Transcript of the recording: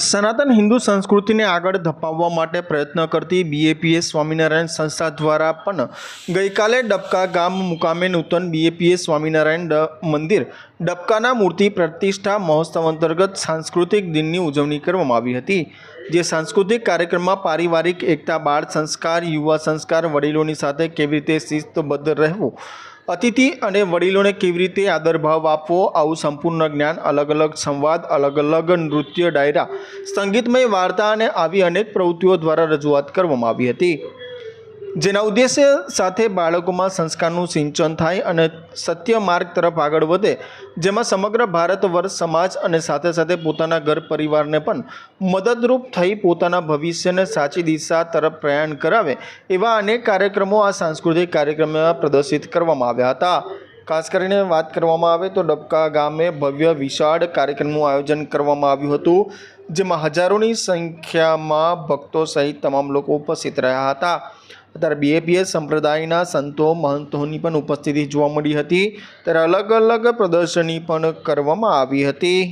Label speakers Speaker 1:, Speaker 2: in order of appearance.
Speaker 1: સનાતન હિન્દુ સંસ્કૃતિને આગળ ધપાવવા માટે પ્રયત્ન કરતી બીએપીએસ સ્વામિનારાયણ સંસ્થા દ્વારા પણ ગઈકાલે ડબકા ગામ મુકામે નૂતન બીએપીએસ સ્વામિનારાયણ મંદિર ડબકાના મૂર્તિ પ્રતિષ્ઠા મહોત્સવ અંતર્ગત સાંસ્કૃતિક દિનની ઉજવણી કરવામાં આવી હતી। જે સાંસ્કૃતિક કાર્યક્રમમાં પારિવારિક એકતા, બાળ સંસ્કાર, યુવા સંસ્કાર, વડીલોની સાથે કેવી રીતે શિસ્તબદ્ધ રહેવું, અતિથિ અને વડીલોને કેવી રીતે આદરભાવ આપવો, આવું સંપૂર્ણ જ્ઞાન, અલગ અલગ સંવાદ, અલગ અલગ નૃત્ય ડાયરા, સંગીતમય વાર્તા અને આવી અનેક પ્રવૃત્તિઓ દ્વારા રજૂઆત કરવામાં આવી હતી, જેના ઉદ્દેશ્ય સાથે બાળકોમાં સંસ્કારનું સિંચન થાય અને સત્ય માર્ગ તરફ આગળ વધે, જેમાં સમગ્ર ભારત વર્ષ સમાજ અને સાથે સાથે પોતાના ઘર પરિવારને પણ મદદરૂપ થઈ પોતાના ભવિષ્યને સાચી દિશા તરફ પ્રયાણ કરાવે એવા અનેક કાર્યક્રમો આ સાંસ્કૃતિક કાર્યક્રમમાં પ્રદર્શિત કરવામાં આવ્યા હતા। ખાસ કરીને વાત કરવામાં આવે તો ડબકા ગામે ભવ્ય વિશાળ કાર્યક્રમનું આયોજન કરવામાં આવ્યું હતું, જેમાં હજારોની સંખ્યામાં ભક્તો સહિત તમામ લોકો ઉપસ્થિત રહ્યા હતા। ત્યારે બીએપીએસ સંપ્રદાયના સંતો મહંતોની પણ ઉપસ્થિતિ જોવા મળી હતી। ત્યારે અલગ અલગ પ્રદર્શની પણ કરવામાં આવી હતી।